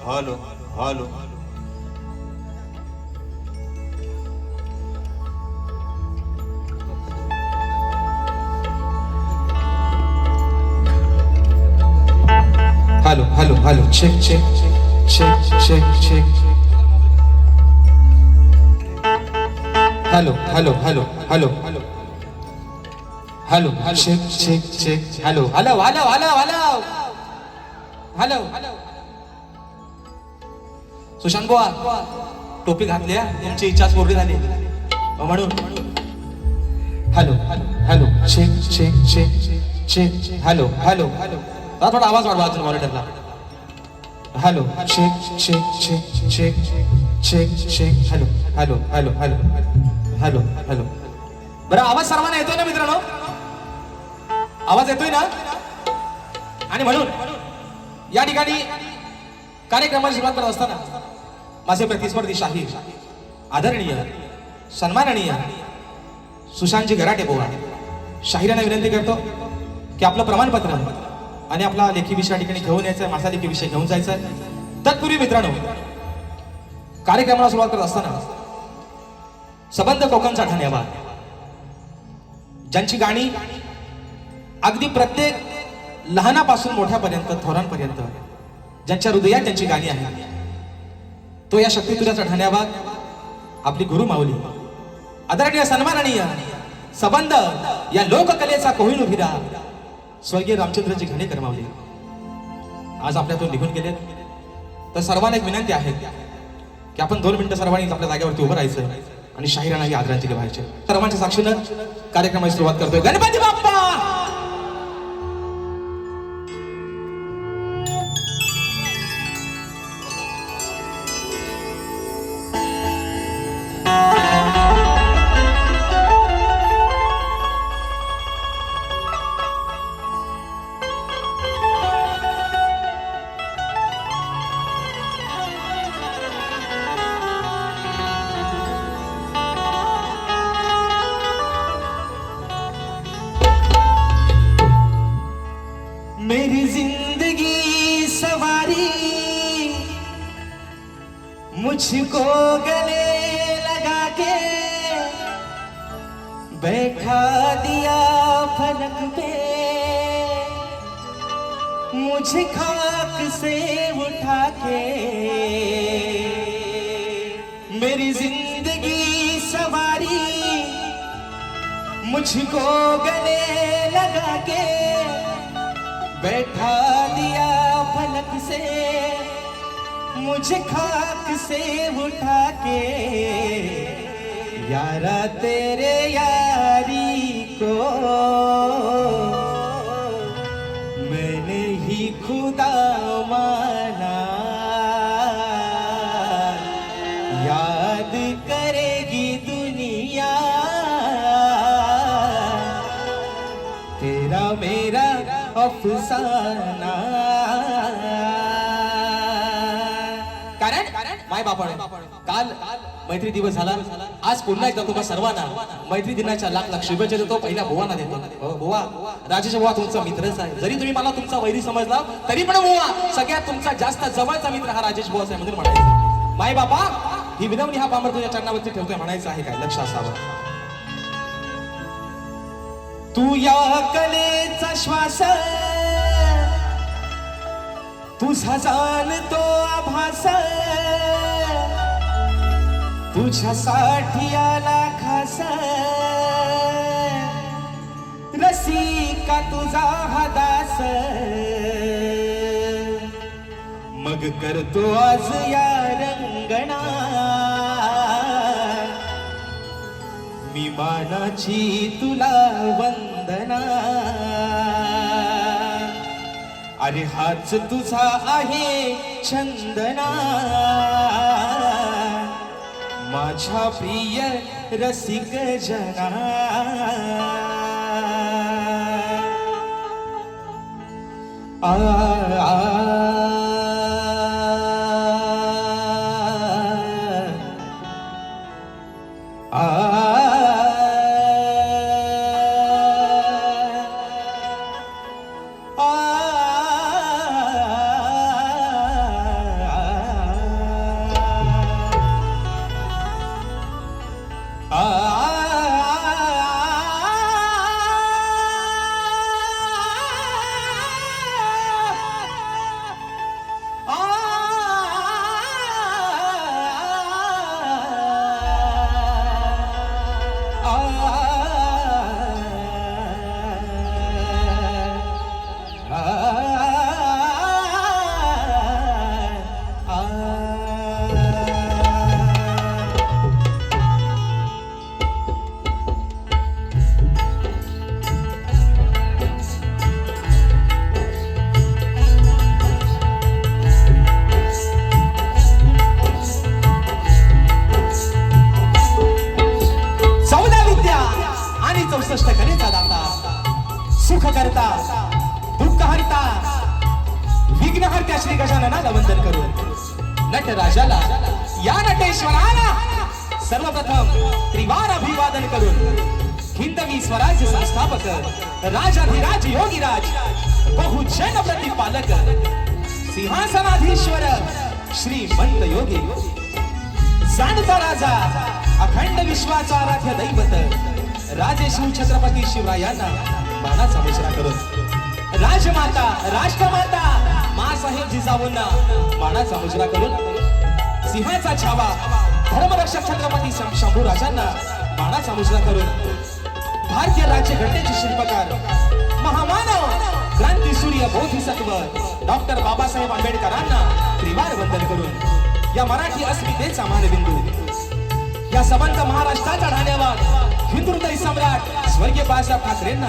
Hello hello hello hello hello check check check check check hello hello hello hello hello check check check hello hello hello hello hello hello hello Sushant बुवा टोपी घातली तुमची इच्छाच पूर्ण झाली म्हणून hello hello hello check check check check hello hello hello थोडा आवाज वाढवा अजून मॉनिटरला hello check check check check check check hello hello hello hello hello hello बरं आवाज सर्वांना येतोय ना मित्रांनो आवाज येतोय ना आणि म्हणून या ठिकाणी कार्यक्रमाला सुरुवात करत असताना माझे प्रतिस्पर्धी शाहीर आदरणीय सन्माननीय सुशांतजी गराटे बुवा शाहिरांना विनंती करतो की आपलं प्रमाणपत्र आणि आपला लेखी विषय या ठिकाणी घेऊन यायचा माझा लेखी विषय घेऊन जायचा तत्पूर्वी मित्रांनो कार्यक्रमाला सुरुवात करत असताना सबंध कोकणचा ठाण्यावर ज्यांची गाणी अगदी प्रत्येक लहानापासून मोठ्यापर्यंत थोरांपर्यंत ज्यांच्या हृदयात त्यांची गाणी आहेत तो या शक्तितुऱ्याचा ठाण्यावर आपली गुरु माऊली आदरणीय सन्माननीय सबंध या लोककलेचा कोहिनूर हिरा स्वर्गीय रामचंद्रजी घाणेकर माऊली आज आपल्यातून निघून गेले तर सर्वांना एक विनंती आहे की आपण 2 मिनिटं सर्वांनी आपल्या जागेवरती उभं राहायचं आणि शाहिरांना आदरांजली व्हायची सर्वांच्या साक्षीनं कार्यक्रमाची सुरुवात करतोय गणपती बाप्पा मेरी जिंदगी सवारी मुझको गले लगा के बैठा दिया फलक पे मुझे खाक से उठा के मेरी जिंदगी सवारी मुझको गले लगा के बैठा दिया फलक से मुझे खाक से उठा के यारा तेरे यारी को मैंने ही खुदा माना याद करेगी दुनिया तेरा मेरा अफसाना कारण माय बापाने काल मैत्री दिवस झाला आज पुन्हा एकदा तुम्हा सर्वांना मैत्री दिनाच्या लाख लाख शुभेच्छा देतो पहिल्या बुवांना देतो बुवा राजेश बुवा तुमचा मित्रच आहे जरी तुम्ही मला तुमचा वैरी समजला तरी पण बुवा सगळ्यात तुमचा जास्त जवळचा मित्र हा राजेश बुवाच आहे म्हणून म्हणायचं माय बापा ही विनवणी हा पामर तुझ्या चरणावरती ठेवतोय म्हणायचं आहे काय लक्ष असावं तू या कलेचा श्वास तुझा जाणतो आभास तुझ्यासाठी आला खास रसिका तुझा हा दास मग करतो आज या रंगणा मी मानाची तुला वंदना अरे हाच तुझा आहे चंदना माझ्या प्रिय रसिक जना सकलेचा दाता, सुख करता दुःख हरता विघ्नहर्त्या श्री गजाननाला वंदन करून नटराजाला या नटेश्वराला सर्वप्रथम त्रिवार अभिवादन करून हिंदवी स्वराज्य संस्थापक राजाधिराज योगीराज बहुजन प्रतिपालक सिंहासनाधीश्वर श्रीमंत योगी जाणता राजा अखंड विश्वाचा आराध्य दैवत राजे शिव छत्रपती शिवरायांना मानाचा मुजरा करून राजमाता राष्ट्रमाता मासाहेब जिजाऊंना मानाचा मुजरा करून सिंहाचा छावा धर्मरक्षक छत्रपती शंभू राजांना मानाचा मुजरा करून भारतीय राज्यघटनेचे शिल्पकार महामानव क्रांती सूर्य बोधिसत्व डॉक्टर बाबासाहेब आंबेडकरांना त्रिवार वंदन करून या मराठी अस्मितेचा मानबिंदू या सबंध महाराष्ट्राचा ढाण्यावर हिंदू हृदय सम्राट स्वर्गीय बाळासाहेब ठाकरेंना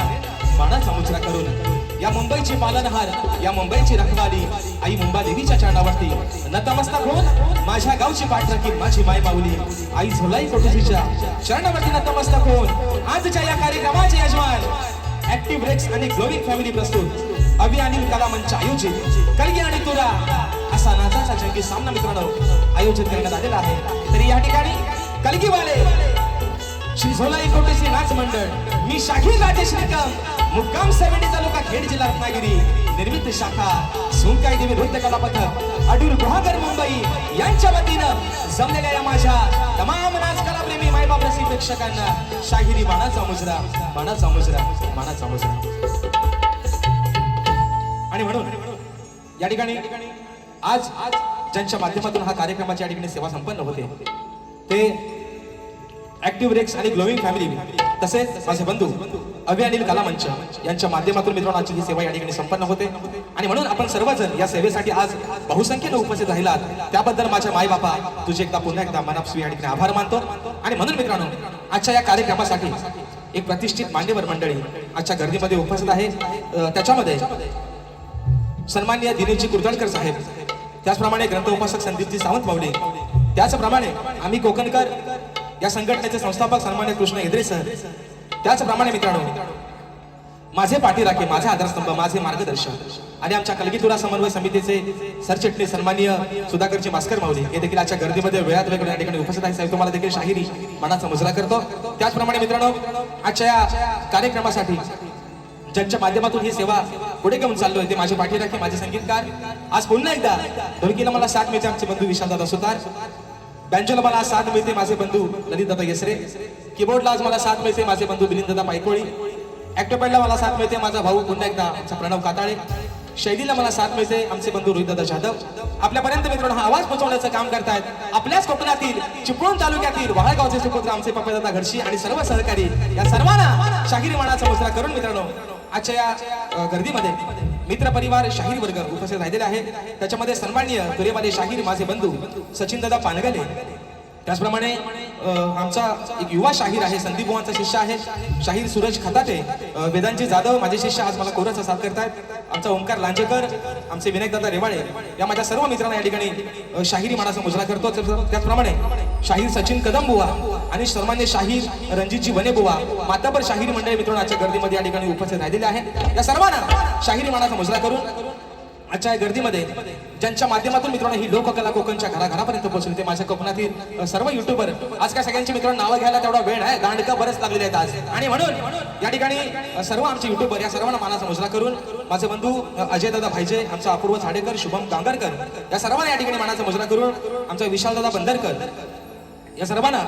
मानाचा मुजरा करून या मुंबईची पालनहार या मुंबईची रखवाली आई मुंबादेवीच्या चरणावरती नतमस्तक होऊन माझ्या गावची पाठराखी माझी माय माऊली आई झोलाई कोठीच्या चरणावरती नतमस्तक होऊन आजच्या या कार्यक्रमाचे यजमान ऍक्टिव्ह रेक्स आणि ग्लोविंग फॅमिली प्रस्तुत अभि आणि कला मंच आयोजित कलगी आणि तुरा असा नाचाचा जंगी सामना मित्रांनो आयोजित करण्यात आलेला आहे। तरी या ठिकाणी कलगीवाले श्री झोलाई कोटेची नाच मंडळ मी शाहीर राजेश निकम मुक्काम 70 तालुका खेड जिल्हा रत्नागिरी निर्मित शाखा सोनकाई देवी नृत्य कला पथक अडूर गुहागर मुंबई यांच्या वतीनं जमलेल्या या माझ्या तमाम नाच कला प्रेमी मायबाप रसिक प्रेक्षकांना शाहिरी मानाचा मुजरा मानाचा मुजरा मानाचा मुजरा। आणि म्हणून या ठिकाणी आज ज्यांच्या माध्यमातून हा कार्यक्रमाच्या ठिकाणी सेवा संपन्न होते ते ऍक्टिव्ह रेक्स आणि ग्लोविंग फॅमिली तसेच माझे बंधू अभि अनिल कला मंच यांच्या माध्यमातून मित्रांनो आजची ही सेवा या ठिकाणी संपन्न होते। आणि म्हणून आपण सर्वजण या सेवेसाठी आज बहुसंख्येने उपस्थित राहिलात त्याबद्दल माझ्या माय बापा तुझे एकदा पुन्हा एकदा मनापासून या ठिकाणी आभार मानतो। आणि म्हणून मित्रांनो आजच्या या कार्यक्रमासाठी एक प्रतिष्ठित मान्यवर मंडळी आजच्या गर्दीमध्ये उपस्थित आहे। त्याच्यामध्ये सन्माननीय दिनेशजी कुर्दळकर साहेब, त्याचप्रमाणे ग्रंथ उपासक संदीपजी सावंत माऊली, त्याचप्रमाणे आम्ही कोकणकर या संघटनेचे संस्थापक सन्मान्य कृष्ण हेद्रे सर, त्याचप्रमाणे मित्रांनो माझे पाठीराखे माझे आधारस्तंभ माझे मार्गदर्शक आणि आमच्या कलगीतुरा समन्वय समितीचे सरचिटणीस सन्माननीय सुधाकरजी भास्कर माऊली हे देखील आजच्या गर्दीमध्ये वेळात वेळ या ठिकाणी उपस्थित आहे। साहेब तुम्हाला देखील शाहिरी मानाचा मुजरा करतो। त्याचप्रमाणे मित्रांनो आजच्या या कार्यक्रमासाठी ज्यांच्या माध्यमातून ही सेवा पुढे घेऊन चाललोय ते माझे पाठीराखे माझे संगीतकार। आज पुन्हा एकदा ढोलकीला मला साथ मिळते आमचे बंधू विशालदादा सुतार, बँजोला मला साथ मिळते माझे बंधू ललितदादा येसरे, कीबोर्डला आज मला साथ मिळते माझे बंधू मिलिंददादा पायकोळी, ऍक्टोपॅडला मला साथ मिळते माझा भाऊ पुन्हा एकदा आमचा प्रणव काताळे, शैलीला मला साथ मिळते आमचे बंधू रोहितदादा जाधव। आपल्यापर्यंत मित्रांनो हा आवाज पोहोचवण्याचं काम करतायत आपल्याच कोकणातील चिपळूण तालुक्यातील वाहळगावचे सुपुत्र आमचे पप्पादादा घडशी आणि सर्व सहकारी या सर्वांना शाहिरी मानाचा मुजरा करून मित्रांनो आजच्या या गर्दीमध्ये मित्र परिवार शाहीर वर्ग उपस्थित राहिलेले आहे। त्याच्यामध्ये सन्माननीय तुरेवाले शाहीर माझे बंधू सचिन दादा पानगले, त्याचप्रमाणे आमचा एक युवा शाहीर आहे संदीप बुवांचा शिष्य आहे शाहीर सूरज खताटे, वेदांची जाधव माझे शिष्य आज मला कोराचा साथ करतायत, आमचा ओंकार लांजेकर, आमचे विनायकदादा रेवाळे या माझ्या सर्व मित्रांना या ठिकाणी शाहिरी मानाचा मुजरा करतो। त्याचप्रमाणे शाहीर सचिन कदम बुवा आणि सन्मान्य शाहीर रणजितजी वने बुवा माताबर शाहीर मंडळी मित्रांनो आजच्या गर्दीमध्ये या ठिकाणी उपस्थित राहिलेले आहे। या सर्वांना शाहिरी मानाचा मुजरा करून आजच्या गर्दीमध्ये ज्यांच्या माध्यमातून मित्रांनो ही लोककला कोकणच्या घराघरापर्यंत पोहोचली ते माझ्या कोकणातील सर्व युट्यूबर आज काय सगळ्यांची मित्रांनो नावं घ्यायला तेवढा वेळ आहे, दांडका बरेच लागलेले आहेत आज। आणि म्हणून या ठिकाणी सर्व आमचे युट्यूबर या सर्वांना मानाचा मुजरा करून माझे बंधू अजयदादा भाईजे, आमचा अपूर्व झाडेकर, शुभम गांगरकर या सर्वांना या ठिकाणी मानाचा मुजरा करून आमचा विशालदादा बंदरकर या सर्वांना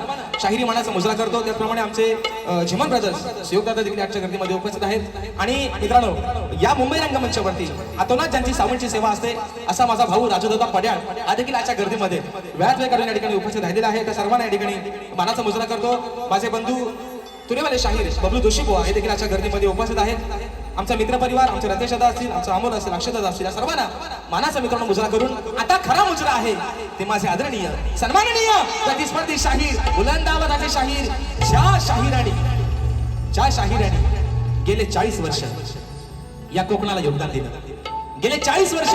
शाहिरी मानाचा मुजरा करतो। त्याचप्रमाणे आमचे झिमन ब्रदर्स सुयोगदादा देखील आजच्या गर्दीमध्ये उपस्थित आहेत। आणि मित्रांनो या मुंबई रंगमंचावरती अतोनात ज्यांची सावंतची सेवा असते असा माझा भाऊ राजूदादा पड्याळ हा देखील आजच्या गर्दीमध्ये वेळात वेळ काढून या ठिकाणी उपस्थित राहिलेला आहे। त्या सर्वांना या ठिकाणी मानाचा मुजरा करतो। माझे बंधू तुरेवाले शाहीर बबलू जोशी बुवा हे देखील आजच्या गर्दीमध्ये उपस्थित आहेत। आमचा मित्र परिवार आमचे रतेशदादा असतील, आमचा अमोल असेल, अक्षदादा असतील, या सर्वांना मानाचा मित्रांनो मुजरा करून आता खरा मुजरा आहे ते माझे आदरणीय सन्माननीय प्रतिस्पर्धी शाहीर बुलंदाबादाचे शाहीर ज्या शाहिरांनी गेले 40 वर्ष या कोकणाला योगदान दिलं, गेले 40 वर्ष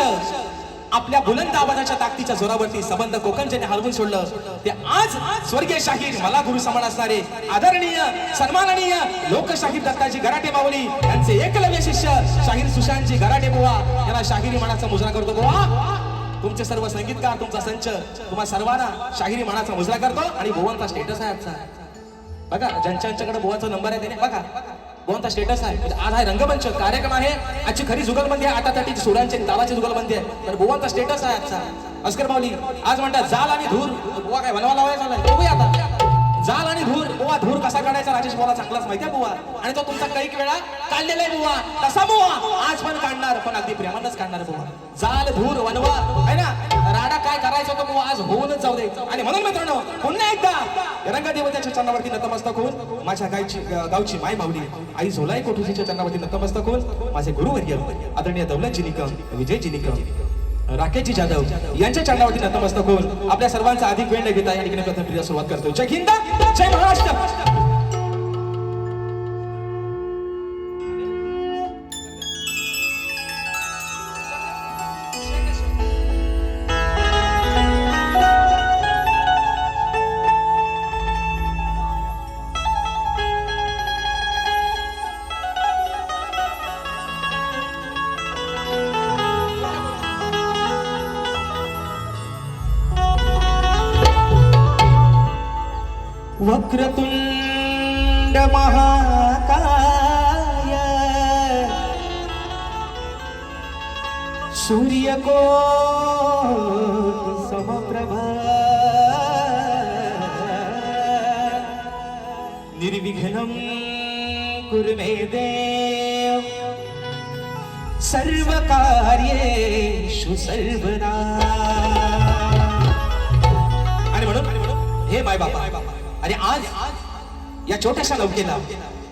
आपल्या बुलंद आवाजाच्या ताकदीच्या जोरावरती संबंध कोकण ज्याने हलवून सोडलं ते आज स्वर्गीय शाहीर मला गुरु समान असणारे आदरणीय सन्माननीय लोकशाहीर दत्ताजी गराटे माऊली यांचे एकलव्य शिष्य शाहीर सुशांतजी गराटे बुवा यांना शाहिरी मनाचा मुजरा करतो बुवा. तुमचे सर्व संगीतकार तुमचा संच तुम्हा सर्वांना शाहिरी मनाचा मुजरा करतो. आणि बुवांचा स्टेटस आहे आजचा बघा, ज्यांच्याकडे बुवांचा नंबर आहे त्याने बघा बुवांचा स्टेटस आहे. आज आहे रंगमंच कार्यक्रम आहे, आजची खरी जुगलबंदी आहे, आटाताटीची सुरांची तालाची जुगलबंदी आहे. तर बुवांचा स्टेटस आहे आजचा. अस्कर माऊली आज म्हणतात जाल आणि धूर, बुवा काय बनवा लावायचा झालाय बघूया आता. जाल आणि धूर, बुवा धूर कसा काढायचा राजेश बुवाला चांगलाच माहिती आहे बुवा. आणि तो तुमचा कैक वेळा काढलेला आहे बुवा, तसा बुवा आज पण काढणार, पण अगदी प्रेमानच काढणार बुवा. जाल धूर वनवा आहे ना, राडा काय करायचं होतं बुवा आज होऊनच जाऊ दे. आणि म्हणून मित्रांनो पुन्हा एकदा रंगदेवतेच्या चरणावरती नतमस्तक होऊन माझ्या गावची माय माऊली आई झोलाई कोठुसीच्या चरणावरती नतमस्तक होऊन माझे गुरुवर्य आदरणीय दौलतजी निकम, विजयजी निकम, राकेशजी जाधव यांच्या चरणावरती नतमस्तक होऊन आपल्या सर्वांचा अधिक वेळ न घेता या ठिकाणी प्रथम प्रिया सुरुवात करतो. जय हिंद, जय महाराष्ट्र. वक्रतुंड महाकाय सूर्यकोटि समप्रभा निर्विघ्नं कुरु मे देव सर्वकार्येषु सर्वदा. आणि म्हणून हे माय बाबा, अरे आज या छोट्याशा नौकेला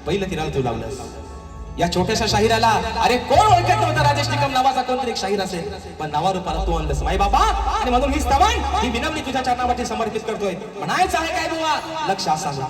पहिलं तिराला तू लावलंस. या छोट्याशा शाहिराला अरे कोण ओळखत नव्हता राजेश निकम नावाचा कोणतरी एक शाहीर असेल, पण नावारूपाला तू आणलंस माय बाबा. आणि म्हणून ही स्तवन ही विनम्री तुझ्या चरणावरती समर्पित करतोय. म्हणायचं आहे काय बुवा, लक्ष असावं.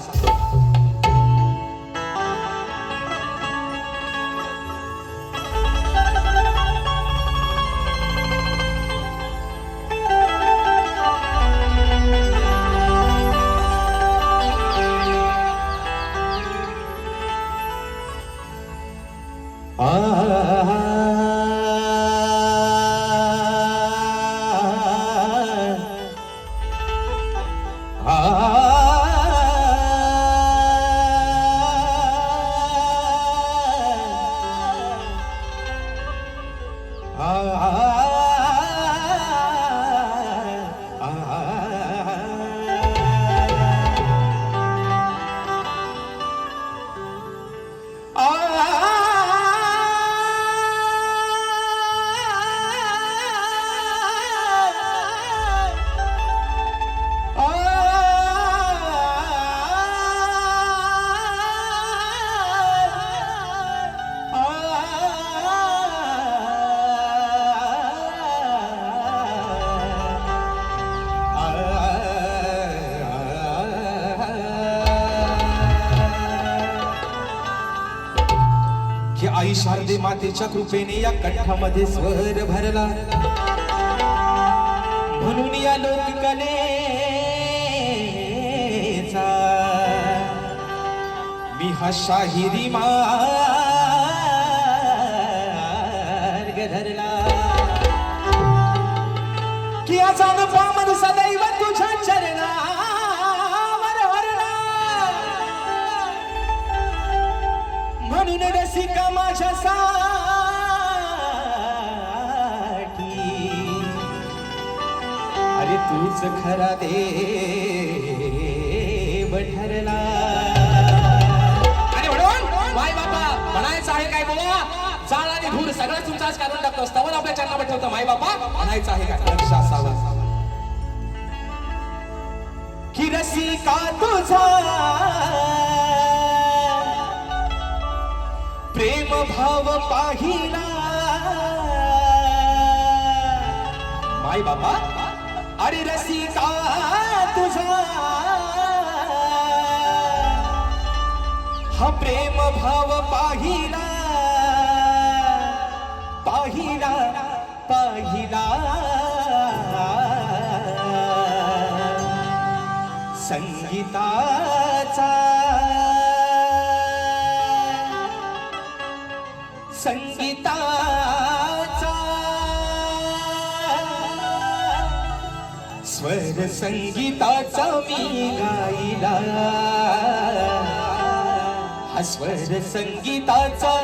आई शारदे मातेच्या कृपेने या कंठामध्ये स्वर भरला, म्हणून या लोककलेचा मी हा शाहिरी मार्ग धरला. की अचान पामन सदैव तुझ्या चरणावर हरला, म्हणून रसिका माझ्यासाठी अरे तूच खरा देव ठरला. आणि म्हणून माय बापा म्हणायचं आहे काय बुवा, जाळ आणि धूर सगळं तुमचा आज काढून टाकतो, स्तवन आपल्या चरणावर ठेवतो. माय बापा म्हणायचं आहे काय, लक्ष असावं की रसिका तुझा प्रेम भाव पाहिला. माय बाबा अरे रसिका तुझा हा प्रेम भाव पाहिला, पाहिला पाहिला संगीताचा संगीताचा स्वर संगीताचा मी गाईला हा स्वर संगीताचा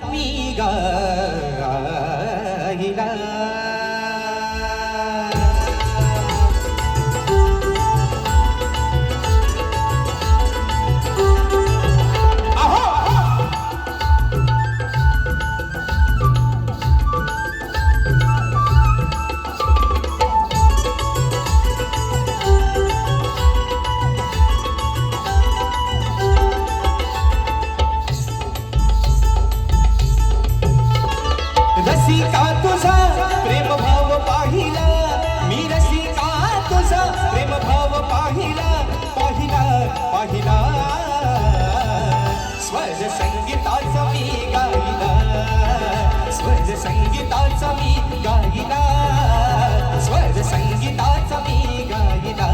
मी गाईला रसिका तुझा प्रेम भाव पाहिला मी रसिका तुझा प्रेम भाव पाहिला पाहिला पाहिला स्वर संगीताचा मी गाईला स्वर संगीताचा मी गाईला स्वर संगीताचा मी गाईला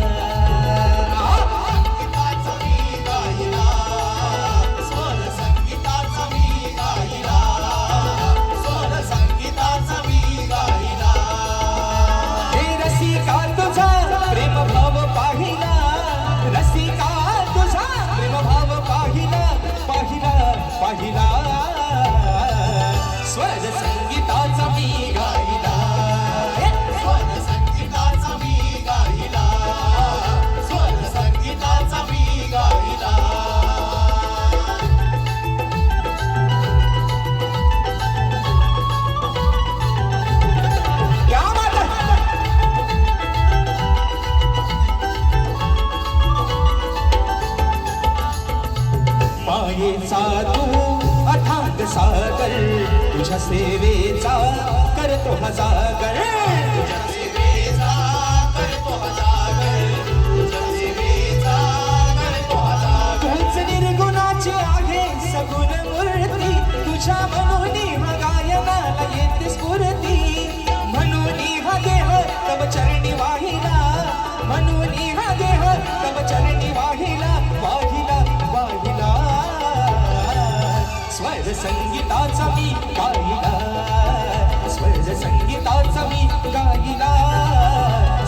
पाहिला स्वर संगीताचा मी गाईला स्वर संगीताचा मी गाईला स्वर संगीताचा मी गाईला क्या बात है मायेचा तू अथांग सागर तुझ्या सेवेचा करतो हा सागर तुझ्या सेवेचा करतो हजार तुझ्या सेवेचा करतो हजार तूच निर्गुणाची आहे सगुण मूर्ती तुझ्या म्हणून हा गायनाला येते स्फूर्ती म्हणून हा देह तव चरणी वाहिला म्हणून हा देह तव चरणी वाहिला वाहिला वाहिला स्वर संगीताचा मी गाईला स्वर संगीताचा मी गाईला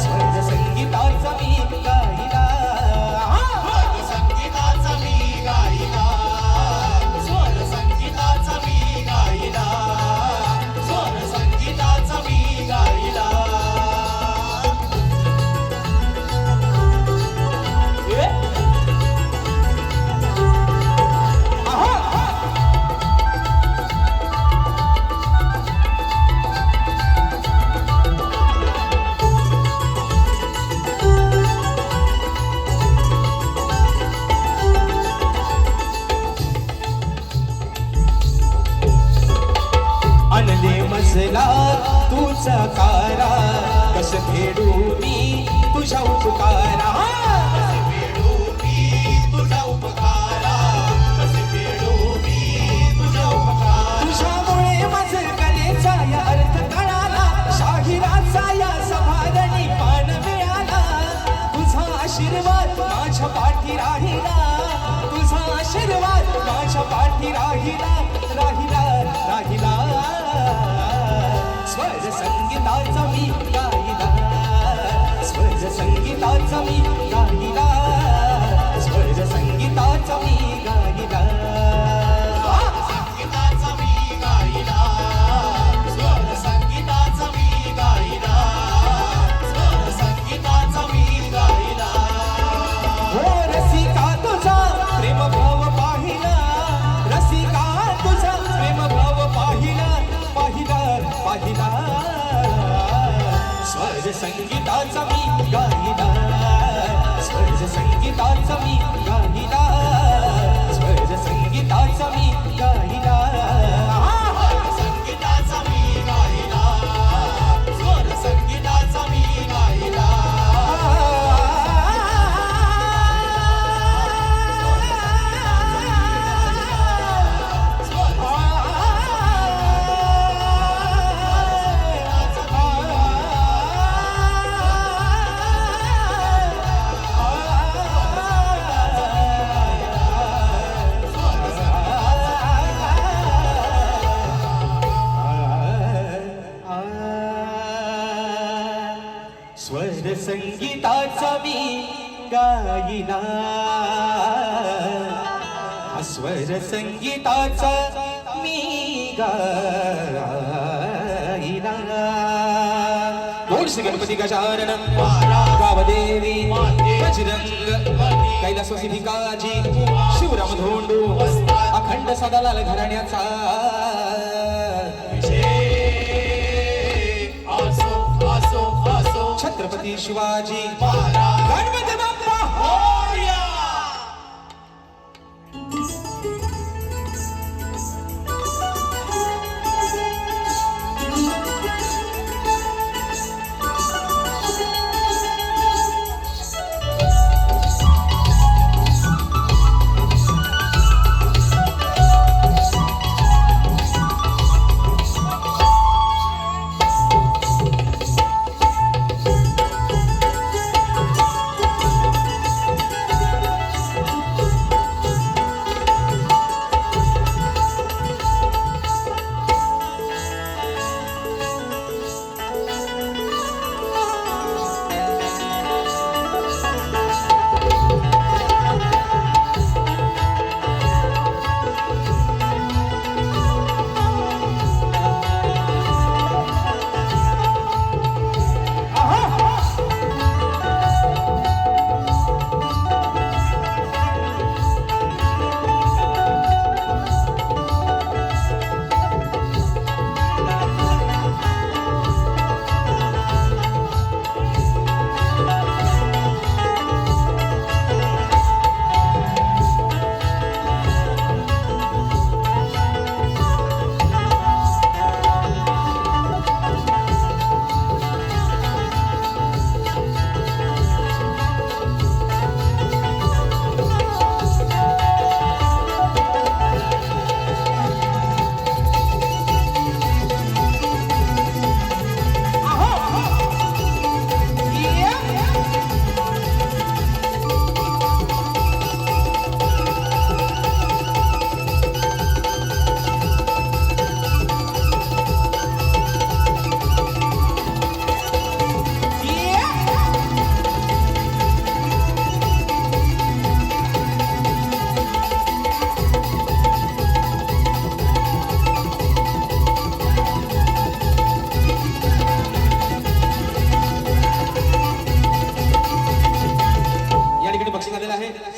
स्वर संगीताचा मी गाईला स्वर संगीताचा मी गाईला स्वर संगीताचा मी गाईला स्वर संगीताचा मी गाईला आणले मजला तुझा कारा कस फेडू मी तुझ्या उपकारा कसे फेडू मी तुझा उपकारा कसे फेडू मी तुझा उपकारा तुझ्यामुळे माझं कलेचा या अर्थ कळाला शाहिराचा या सभारणी पान मिळाला तुझा आशीर्वाद माझ्या पाठी राहिला तुझा आशीर्वाद माझ्या पाठी राहिला राहिला राहिला स्वर संगीताचा मी गाईला स्वर संगीताचा मी गाईला स्वर संगीताचा मी गाईला संगीताचा मी गाईला स्वर संगीताचा मी गाईला स्वर संगीताचा मी गाईला हो रसिका तुझा प्रेम भाव पाहिला रसिका तुझा प्रेम भाव पाहिला पाहिला पाहिला स्वर संगीताचा मी गाईला स्वर संगीताचा मी गाईला स्वर संगीताचा मी गाईला संगीताचा मी गाईला स्वर संगीताचा मी गाईला संगीताचा मी गाईला, हा स्वर संगीताचा मी गाईला. बोल श्री गणपती गजानन गावदेवी बजरंग कैलासवासी भिकाजी शिवराम धोंडू अखंड सदालाल घराण्याचा आसो आसो आसो छत्रपती शिवाजी महाराज गणपती बाप्पा मोरया.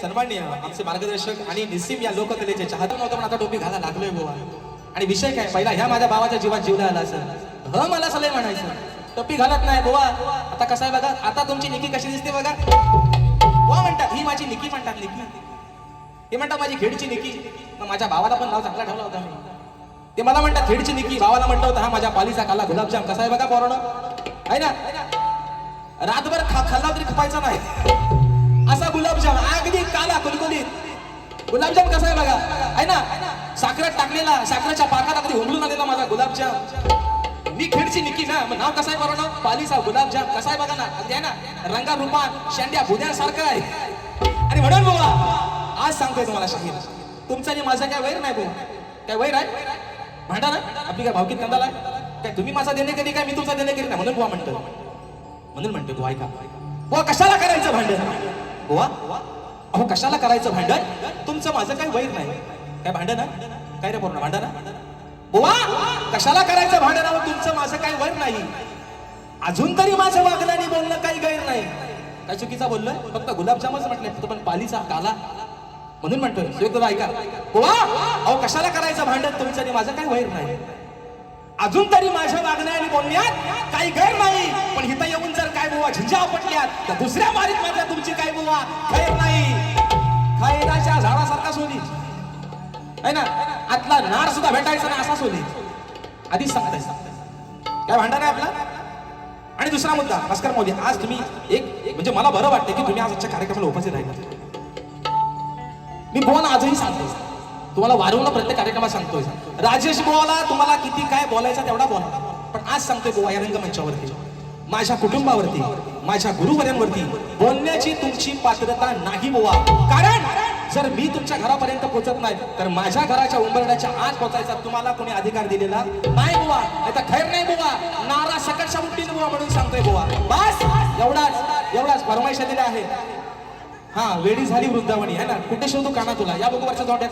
सन्माननीय आमचे मार्गदर्शक आणि निस्सीम या लोककलेचे चाहते नव्हते पण आता टोपी घाला लागलोय बुवा. आणि विषय काय पहिला ह्या माझ्या भावाच्या जीवात जीवला आला असं मला सलय म्हणायचं टोपी घालत नाही बुवा. आता कसं आहे बघा आता तुमची निकी कशी दिसते बघा. बुवा म्हणतात ही माझी निकी म्हणतात निकी. हे म्हणतात माझी खेडची निकी. मग माझ्या भावाला पण नाव चांगला ठेवला होता मी. ते मला म्हणतात खेडची निकी. भावाला म्हटलं होतं हा माझ्या पालीचा काला गुलाबजाम कसा आहे बघा पोरानो आहे ना. रातभर खाल्ला तरी खपायचा नाही असा गुलाबजाम अगदी काला कुलकुलीत गुलाबजाम कसा आहे बघा आहे ना. साखरात टाकलेला साखरेच्या पाकात अगदी उमलून आलेला माझा गुलाबजाम. मी खेडची निकी ना मग नाव कसं आहे बरोबर पालीचा गुलाबजाम कसा आहे बघा ना. अगदी आहे ना रंगा रूपान शेंड्या भुद्यांसारखं आहे. आणि म्हणून बाबा आज सांगतोय तुम्हाला शाहीर तुमचा आणि माझा काय वैर नाही भाऊ. काय वैर आहे भांडा ना आपली काय भावकीत कंदाला काय तुम्ही माझा देणे कधी काय मी तुमचा देणे कधी नाही म्हणून बुवा म्हणतो. म्हणून म्हणतो बुवा ऐका बुवा कशाला करायचं भांडण बुवा. अहो कशाला करायचं भांडण तुमचं माझं काही वैर नाही. काय भांडण काय रे पूर्ण भांडण बुवा कशाला करायचं भांडण. अहो तुमचं माझं काही वैर नाही. अजून तरी माझं वागणं आणि बोलणं काही गैर नाही. काय चुकीचा बोललोय फक्त गुलाबजामच म्हटलंय फक्त पण पालीचा काला म्हणून म्हणतोय तुला ऐका बुवा. अहो कशाला करायचं भांडण तुमचं आणि माझं काही वैर नाही. अजून तरी माझ्या वागण्या आणि बोलण्यात काही गैर नाही. पण इथं येऊन जर काय बुवा झिंजा आपटल्यात तर दुसऱ्या मारीत मात्र तुमची काय बुवा गैर नाही. खैराच्या झाडासारखा सोली आहे ना आतला नार सुद्धा भेटायचा ना असा सोली. आधीच सांगताय काय भांडण आहे आपला. आणि दुसरा मुद्दा भास्कर मौली आज तुम्ही एक म्हणजे मला बरं वाटतं की तुम्ही आज आजच्या कार्यक्रमाला उपस्थित राहिला. मी बुवाला आजही सांगतोय तुम्हाला वारंवार प्रत्येक कार्यक्रमात सांगतोय राजेश बुवाला तुम्हाला किती काय बोलायचं तेवढा बोला. पण आज सांगतोय बुवा या रंगमंचावरती माझ्या कुटुंबावरती माझ्या गुरुवर्यांवरती बोलण्याची तुमची पात्रता नाही बुवा. कारण जर मी तुमच्या घरापर्यंत पोहोचत नाही तर माझ्या घराच्या उंबरड्याच्या आत पोहोचायचा तुम्हाला कोणी अधिकार दिलेला नाही बुवा. नाही तर खैर नाही बुवा. नारा सकटच्या मुठीने बुवा म्हणून सांगतोय बुवा. बस एवढाच फरमाईश आलेल्या आहे. हा वेडी झाली वृंदावनी आहे ना. कुठे शोधू काना तुला? या बघू वरच्या जोड्यात.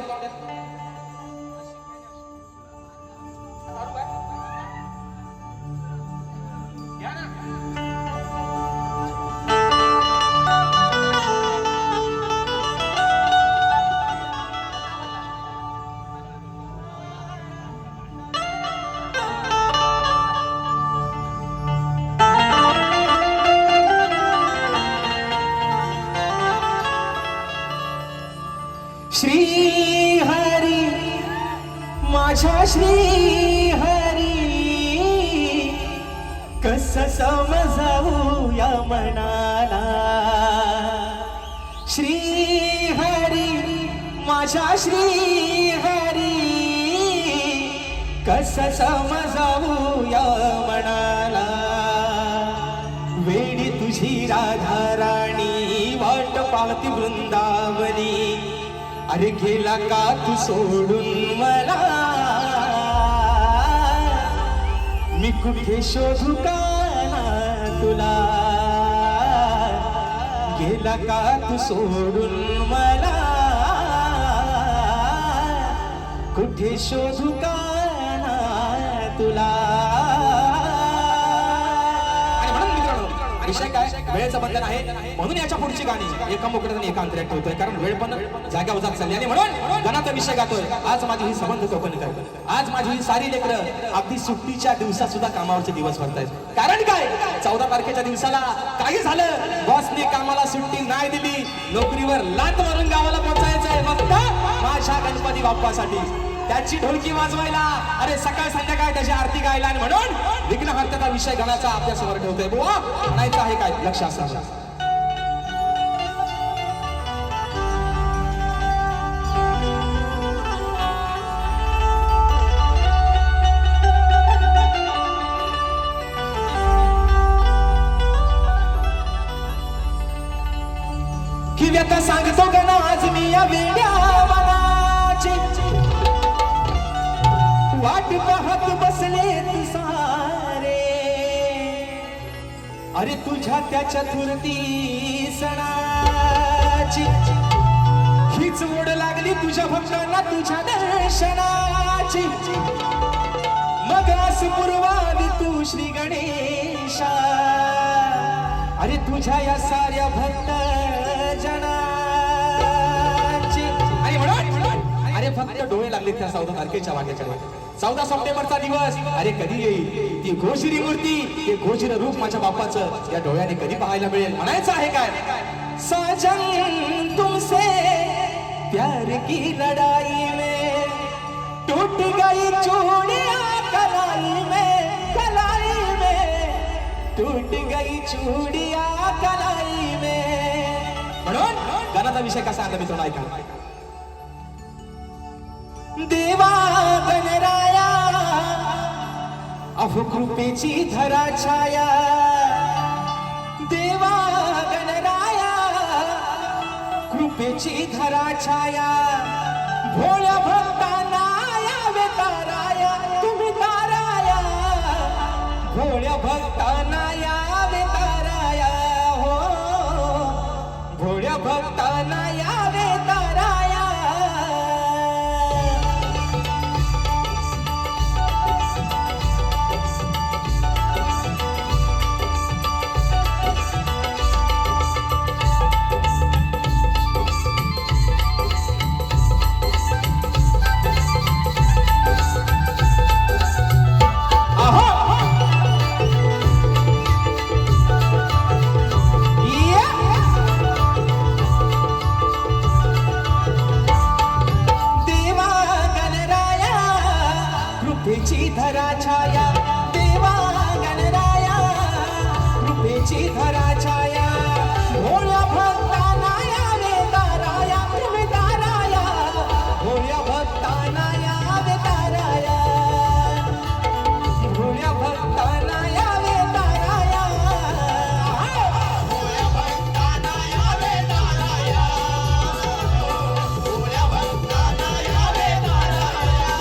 श्री हरी माझ्या श्री हरी कस समजावू या मनाला. श्री हरी माझ्या श्री हरी कस समजावू या मनाला. वेडी तुझी राधा राणी वाट पाहती वृंदावनी. अरे गेला का तू सोडून मला. मी कुठे शोधू काना तुला. गेला का तू सोडून मला. कुठे शोधू काना तुला. विषय काय? वेळेचं बंधन आहे म्हणून याच्या पुढची गाणी एका मुकड्यात आणि एका अंतऱ्यात ठेवतोय. कारण वेळ पण जाग्यावर जात चालली आणि म्हणून गाण्याचा विषय गातोय. आज माझी ही संबंध कोकणी कर. आज माझी ही सारी लेकरं अगदी सुट्टीच्या दिवसात सुद्धा कामावरचे दिवस भरतायत. कारण काय? 14 तारखेच्या दिवसाला काही झालं, बॉसने कामाला सुट्टी नाही दिली. नोकरीवर लात मारून गावाला पोहोचायचंय फक्त माझ्या गणपती बाप्पासाठी. त्याची ढोलकी वाजवायला, अरे सकाळ संध्याकाळ त्याची आरती गायला. आणि म्हणून विघ्नहर्त्याचा विषय गणाचा अभ्यासावर ठेवतोय. बुवा म्हणायचं आहे काय? लक्ष असावं. की व्यथा सांगतो गणा आज मी या वेड्या मनाची. वाट पाहत बसले तू सारे. अरे तुझ्या त्या चतुर्थी सणाची हीच ओढ लागली तुझ्या भक्तांना तुझ्या दर्शनाची. मग आस पुरवावी तू श्री गणेशा. अरे तुझ्या या साऱ्या भक्त जनाची. आणि म्हणून अरे फक्त डोळे लागले त्या 14 तारखेच्या वाट्याच्या. 14 सप्टेंबरचा दिवस अरे कधी येईल? ती घोषरी मूर्ती, ते घोषर रूप माझ्या बाप्पाचं या डोळ्याने कधी पाहायला मिळेल? म्हणायचं आहे काय? साजन तुमसे प्यार की लड़ाई में टूट गई चूड़ियां कलाई में. कलाई में टूट गई चूड़ियां कलाई में. म्हणून गाण्याचा विषय कसा आला मित्रांनो ऐका. देवा गणराया अहो कृपेची धरा छाया. देवा गणराया कृपेची धरा छाया. भोळ्या भक्तांना यावे ताराया तुम्ही ताराया. भोळ्या भक्तांना यावे ताराया. हो भोळ्या भक्तांना यावे ताराया. कृपेची धरा छाया. देवा गणराया कृपेची धरा छाया. भोळ्या भक्तांना यावे ताराया तुम्ही ताराया. भोळ्या भक्तांना यावे ताराया. भोळ्या भक्तांना यावे ताराया. भोळ्या भक्तांना यावे ताराया. भोळ्या भक्तांना यावे ताराया.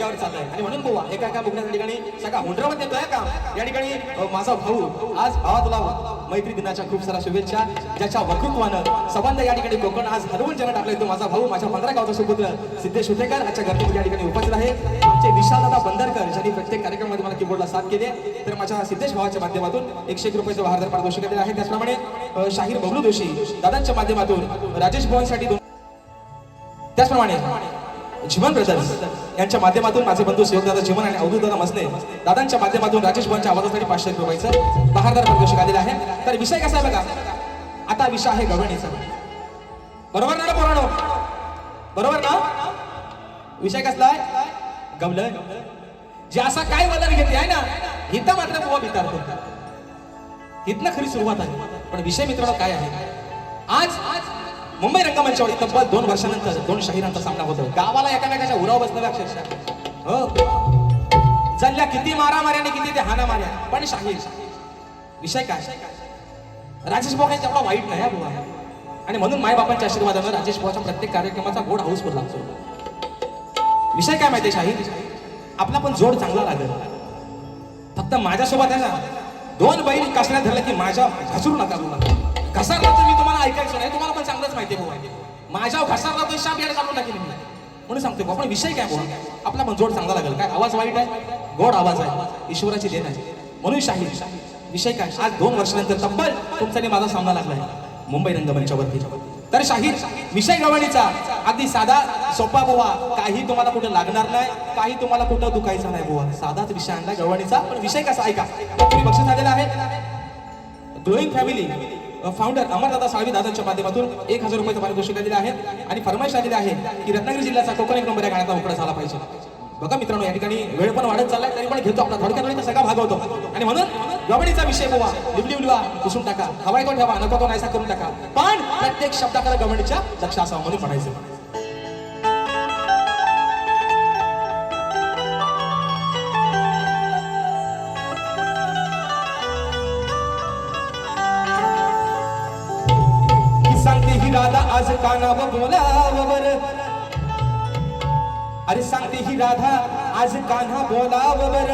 जागेवर चाललाय आणि म्हणून बुवा एका बुकण्याच्या ठिकाणी सगळा हुंडरामध्ये येतोय का या ठिकाणी माझा भाऊ आज भावा तुला मैत्री दिनाच्या खूप साऱ्या शुभेच्छा. ज्याच्या वक्तृत्वानं संबंध या ठिकाणी कोकण आज हरवून जण टाकले तो माझा भाऊ माझ्या 15 गावचा सुपुत्र सिद्धेश हुतेकर आजच्या गर्दीत या ठिकाणी उपस्थित आहे. आमचे विशालदादा बंदरकर ज्यांनी प्रत्येक कार्यक्रमामध्ये मला कीबोर्डला साथ केले तर माझ्या सिद्धेश भावाच्या माध्यमातून 101 रुपयाचं बहारदार पारितोषिक दिले आहे. त्याचप्रमाणे शाहीर बबलू जोशी दादांच्या माध्यमातून राजेश भवनसाठी त्याचप्रमाणे जीवन ब्रदर्स यांच्या माध्यमातून माझे बंधू शिवदादा जीवन आणि अवधूतदादा मसने दादांच्या माध्यमातून राजेश भवनच्या आवाजासाठी 500 रुपयाचं बहारदार पारितोषिक आलेलं आहे. तर विषय कसा आहे बघा, आता विषय आहे गवळणीचा. बरोबर ना पोरांनो, बरोबर ना? विषय कसला आहे? गवळण. जे असा काय वलन घेते आहे ना हिथं मात्र बुवा भितारतो. हिथनं खरी सुरुवात आहे. पण विषय मित्रांनो काय आहे, आज मुंबई रंगमंचावर तब्बल 2 वर्षानंतर 2 शाहिरांचा सामना होतो. गावाला एकामेकाच्या उराव बसलेला अक्षरशः हो चालल्या किती मारामाऱ्याने किती ते हाना मार्या. पण शाहीर विषय काय, राजेश भाऊ काही तेवढा वाईट नाही बुवा. आणि म्हणून मायबापांच्या आशीर्वादानं राजेश भाऊच्या प्रत्येक कार्यक्रमाचा गोड हाऊसफुल लागतो. विषय काय माहितीये शाहीर, आपला पण जोड चांगला लागेल. फक्त माझ्यासोबत आहे ना 2 बैल कसण्यात धरलं की माझ्या घसरू नका बोला. घसरला तर मी तुम्हाला ऐकायचं नाही, तुम्हाला पण चांगलंच माहिती आहे बुवा. माझ्या घसरला तर शाप यायला काढून टाकेल मी म्हणून सांगते बुवा. पण विषय काय बुवा, आपला पण जोड चांगला लागेल. काय आवाज वाईट आहे, गोड आवाज आहे, ईश्वराची देण आहे. म्हणून शाहीर विषय काय, आज 2 वर्षानंतर तब्बल तुमचा आणि माझा सामना लागलाय मुंबई रंगमंचावरती. तर शाहीर विषय गवळणीचा अगदी साधा सोपा बुवा. काही तुम्हाला कुठं लागणार नाही, काही तुम्हाला कुठं दुखायचं नाही बुवा. साधाच विषय आणला गवळणीचा. पण विषय कसा ऐका, तुम्ही बक्षीस आलेला आहे. ग्लोईंग फॅमिली फाउंडर अमरदादा साळवी दादांच्या माध्यमातून 1000 रुपयाचं पारितोषिक दिले आहे. आणि फरमाईश आलेली आहे की रत्नागिरी जिल्ह्याचा कोकण 1 नंबर या गाण्याचा मोकळा झाला पाहिजे. बघा मित्रांनो या ठिकाणी वेळ पण वाढत चाललाय तरी पण घेतो आपला थोडक्यात वेळेचा सगळा भाग होतो. आणि म्हणून गवळणीचा विषय बुवा लिवलिवला पुसून टाका, हवाय तो ठेवा, नको तो नाहीसा करून टाका. पण प्रत्येक शब्दाकडे गवळणीच्या लक्ष असावं म्हणून म्हणायचं. सांगते ही राधा आज कानावर बोलावर. अरे सांगते ही राधा आज कान्हा बोलावर.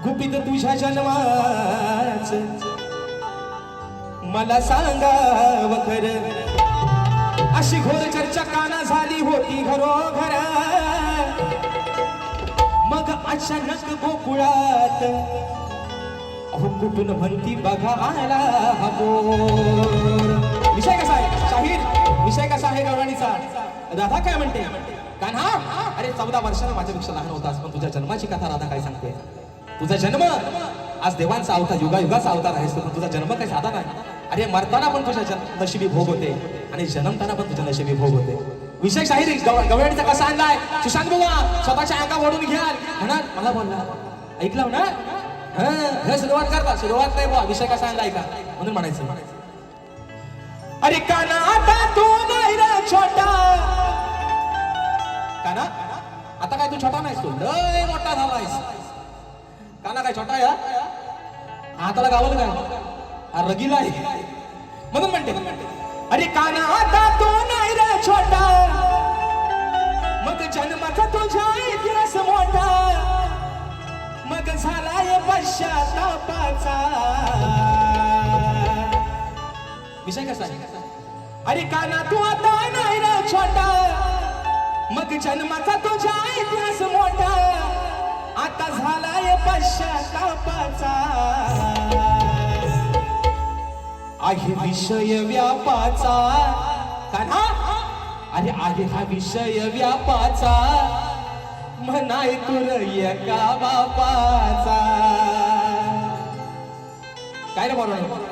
गुपित तुझ्या जन्माच मला सांगाव खर. अशी घोर चर्चा काना झाली होती घरोघर. मग अचानक गोकुळात अहो कुठून म्हणती बघा आला हा बोर. विषय कसा आहे शाहीर, विषय कसा आहे गवळणीचा. राधा काय म्हणते, कान्हा अरे 14 वर्षांना माझ्यापेक्षा लहान होतास पण तुझ्या जन्माची कथा राधा काय सांगते. तुझा जन्म आज देवांचा अवतार, युगायुगाचा अवतार आहेस पण तुझा जन्म काही साधा नाही. अरे मरताना पण तुझ्या नशिबी भोग होते आणि जन्मताना पण तुझ्या नशिबी भोग होते. विषय शाहीर गवळणीचा कसा आणलाय सुशांत बुवा स्वतःच्या अंगा ओढून घ्याल म्हणा मला बोलला ऐकलं ना. हे सुरुवात करता, सुरुवात नाही बुवा. विषय कसा आणलाय का म्हणून म्हणायचं. अरे काना आता तू नाही रे छोटा. काना आता काय तू छोटा नाहीस, तू लय मोठा झालायस. काना काय छोटा आहे हाताला गावलं काय रगीला आहे म्हणून म्हणते. अरे काना आता तू नाही रे छोटा. मग जन्माचा तुझ्या इतिहास मोठा. मग झालाय पश्चातापाचा. विषय कसा आहे, अरे काना तू आता नाही रे छोटा. मग जन्माचा तुझा इतिहास मोठा. आता झालाय पश्चातापाचा. आहे विषय व्यापाचा. कान्हा अरे आहे हा विषय व्यापाचा. म्हणाय तुर एका बापाचा. काय रे बरोबर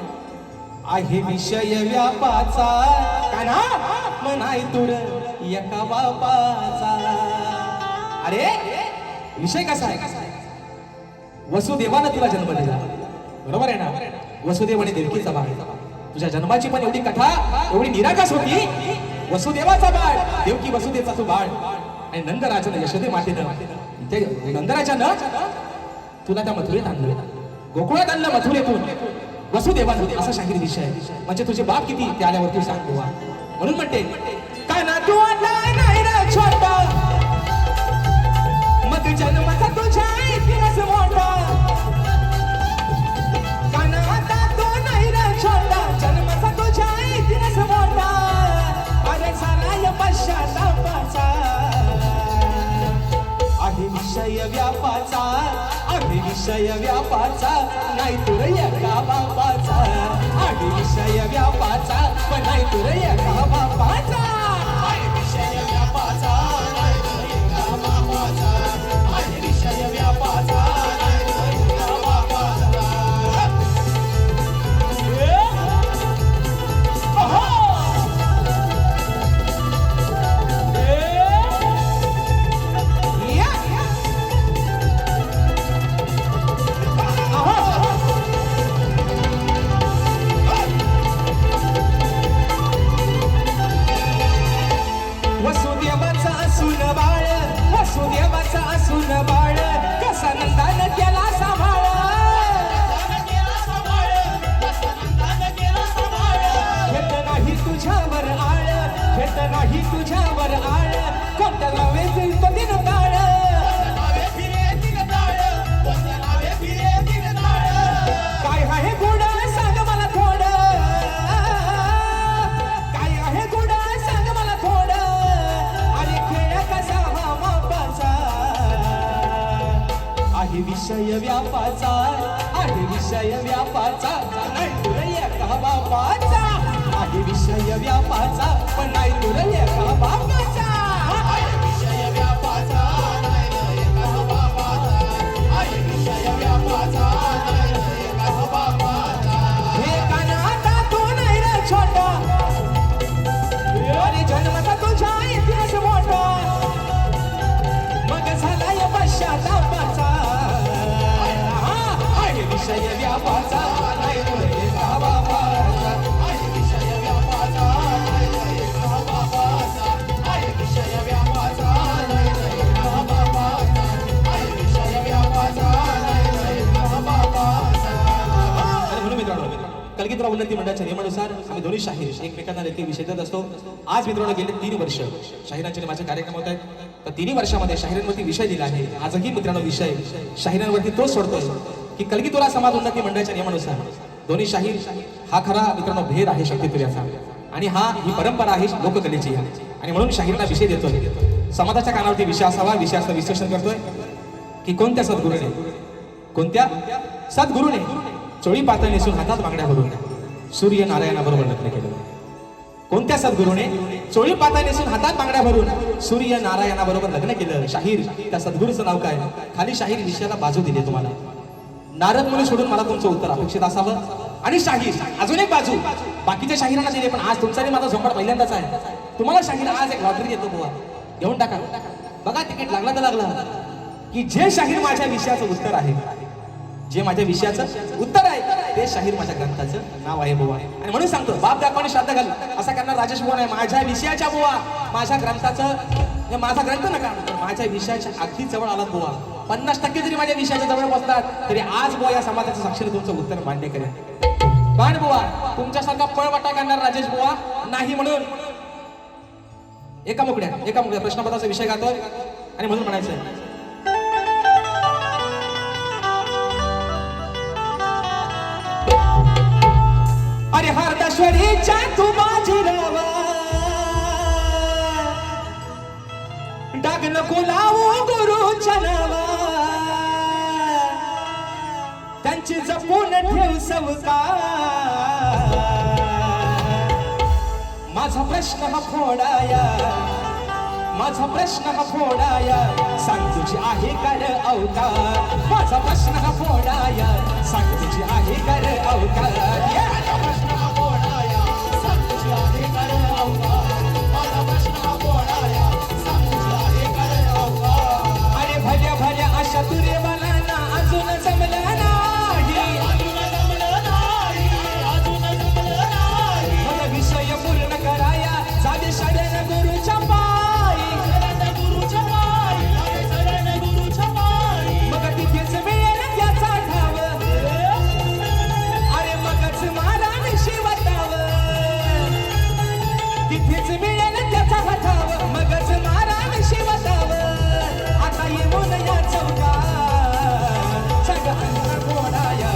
आहे विषय व्यापाचा. कान्हा म्हणाय तुर एका बापाचा. अरे विषय कसा आहे, वसुदेवानं तुला जन्म दिला बरोबर आहे ना. वसुदेवाने देवकीचा बाळ. तुझ्या जन्माची पण एवढी कथा एवढी निराकाश होती. वसुदेवाचा बाळ देवकी वसुदेवाचा तू बाळ. आणि नंदराजानं यशोदे मातेनं ते नंदराजानं तुला त्या मथुरेत आणलं, गोकुळात आणलं मथुरेतून वसुदेवानं. असा शाहीर विषय आहे. म्हणजे तुझे बाप किती ते आल्यावर तू सांग बुवा. म्हणून म्हणते काना तू आता नाही रे छोटा. विषय व्यापाचा नाही तुर एका बापाचा आहे विषय व्यापाचा पण नाही तुर एका बापाचा आहे विषय व्यापाचा नाही तर एका बापाचा आहे विषय व्यापाचा नाही तर एका बापाचा वसुदेवाचा असून बाळ वसुदेवाचा असून बाळ कसा नंदान केला सांभाळ केला सांभाळ कसा नंदान केला सांभाळ घेत नाही तुझ्यावर आळ घेत नाही तुझ्यावर आळ कोणत्या नावे फिरतो दिन काळ नावे फिरे तीन ताळ कोणत्या नावे फिरे तीन ताळ काय आहे गोड सांग मला थोडं काय आहे गोड सांग मला थोडं अरे खेळ कसा हा मापाचा आहे विषय व्यापाचा आहे विषय व्यापाचा नाही तुला एका बापाचा आहे विषय व्यापाचा पण नाही तुला एका बापाचा आहे विषय व्यापाचा नाही तर एका बापाचा आहे विषय व्यापाचा नाही तर एका बापाचा हे कानाता तू नाही रे छोटा अरे जन्मता तुझ्या इतिहास मोठा मग झालाय पश्चातापाचा आहे विषय व्यापाचा नाही तुला एका बापाचा आहे विषय व्यापाचा नाही तर एका बापाचा आहे विषय व्यापाचा नाही तर एका बापाचा आहे विषय व्यापाचा नाही तर एका बापाचा आणि म्हणून मित्रांनो कलगीतराव उन्नती मंडळाच्या नियमानुसार आम्ही दोन्ही शाहीर एकमेकांना रेती विषय देत असतो. आज मित्रांनो गेले 3 वर्ष शाहिरांचे माझे कार्यक्रम होत आहेत तर 3 वर्षामध्ये शाहिरांवरती विषय दिला आहे. आजही मित्रांनो विषय शाहिरांवरती तोच सोडतोय की कलगीतुरा समाज उन्नती मंडळाच्या नियमानुसार दोन्ही शाहीर हा खरा मित्रांनो भेद आहे शक्तितुर्याचा आणि ही परंपरा आहे लोककलेची आणि म्हणून शाहिरांना विषय देतोय. समाजाच्या कानावरती विषय असावा विषयाचं विश्लेषण करतोय की कोणत्या सद्गुरूने चोळी पातळ नेसून हातात बांगड्या भरून सूर्य नारायणाबरोबर लग्न केलं. कोणत्या सद्गुरूने चोळी पातळ नेसून हातात बांगड्या भरून सूर्य नारायणाबरोबर लग्न केलं. शाहीर त्या सद्गुरूचं नाव काय खाली शाहीर विषयाला बाजू दिली तुम्हाला. नारद मुनी सोडून मला तुमचं उत्तर अपेक्षित असावं आणि शाहीर अजून एक बाजू बाकीच्या शाहिरांना दिले पण आज तुमचा माझा झोंबड पहिल्यांदाच आहे. तुम्हाला शाहीर आज एक लॉटरी येतो बुवा घेऊन टाका बघा तिकीट लागला तर लागला की जे शाहीर माझ्या विषयाचं उत्तर आहे जे माझ्या विषयाचं उत्तर आहे ते शाहीर माझ्या ग्रंथाचं नाव आहे बुवा. आणि म्हणून सांगतो बाप दाखवाने श्राद्ध घाल असा करणार राजेश बुवा नाही. माझ्या विषयाच्या बुवा माझ्या ग्रंथाचं माझा ग्रंथ नका माझ्या विषयाच्या अगदी जवळ आलात बुवा. 50% जरी माझ्या विषयाच्या जवळ बसतात तरी आज बुवा या समाजाच्या साक्षीने तुमचं उत्तर मान्य करेल. पण बुवा तुमच्यासारखा पळवाटा करणार राजेश बुवा नाही. म्हणून एका मुकड्या प्रश्नपत्राचा विषय गातोय आणि म्हणून म्हणायचं अरे हरदाश्वरीच्या तू बाजीरावा डाग नको लावू गुरुच्या नावा त्यांची जपून ठेव सवका. माझा प्रश्न हा फोडाया माझा प्रश्न हा फोडाया सांग तुझी आहे कर अवतार. माझा प्रश्न हा फोडाया सांग तुझी आहे कर अवतार. माझा प्रश्न हा फोडाया सांग तुझी आहे कर अवतार. माझा प्रश्न हा फोडाया सांग तुझी आहे कर अवतार. अरे भल्या अशा तुरे मला ना अजून जमलं नाही अजून जमलं नाही अजून जमलं नाही. मला विषय पूर्ण कराया जावे शरण गुरुच्या पायी. शरण गुरुच्या पायी जावे शरण गुरुच्या पायी. मग तिथेच मिळेल त्याचा ठाव अरे मगच मारा शिवताव तिथेच मिळेल त्याचा ठाव मगच मारा शिवताव. आता येऊन या चौका सगळ्यांना फोडाया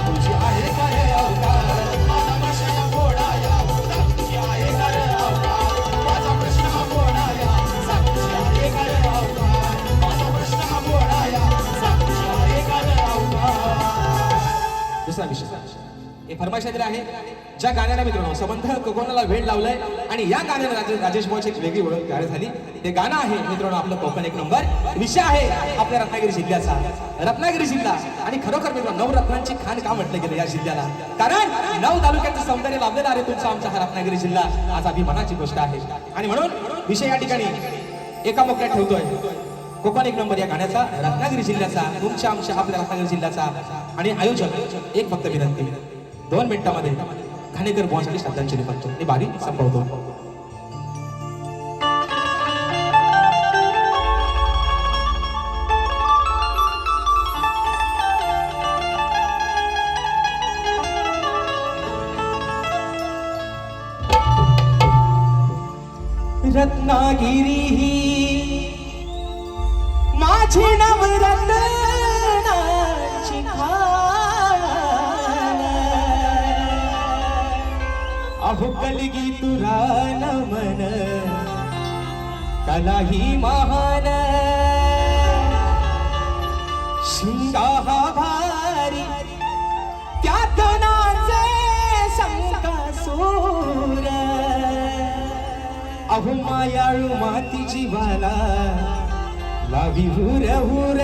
तुझी आहे काय अवतार. माझा प्रश्न हा फोडाया सांग तुझी आहे कर अवतार. माझा प्रश्न हा फोडाया सांग तुझी आहे कर अवतार. माझा प्रश्न हा फोडाया सांग तुझी आहे कर अवतार. विषय हे फरमाईश दिलं आहे ज्या गाण्याला मित्रांनो संबंध कोकणाला वेळ लावलाय आणि या गाण्याने राजेश भाऊची एक वेगळी ओळख तयार झाली. ते गाणं आहे मित्रांनो आपलं कोकण एक नंबर. विषय आहे आपल्या रत्नागिरी जिल्ह्याचा. रत्नागिरी जिल्हा आणि खरोखर मित्रांनो नवरत्नांची खाण का म्हटलं गेलं या जिल्ह्याला, कारण 9 तालुक्याचं सौंदर्य लाभलेलं आहे तुमचा आमचा हा रत्नागिरी जिल्हा. आज अभिमानाची गोष्ट आहे आणि म्हणून विषय या ठिकाणी एका मोकळ्यात ठेवतोय. कोकण एक नंबर या गाण्याचा रत्नागिरी जिल्ह्याचा तुमच्या आमच्या आपल्या रत्नागिरी जिल्ह्याचा. आणि आयोजक एक फक्त विनंती 2 मिनिटांमध्ये घाणेकर बुवांसाठी श्रद्धांजली करतो आणि बारी संपवतो. रत्नागिरी ही माझी नवरत्नाची अहो कलगी तुरा नमन कला ही महान शिंगा हा भारी त्यात नाचे संकासूर अहो मायाळू माती जीवाला लावी हुर हुर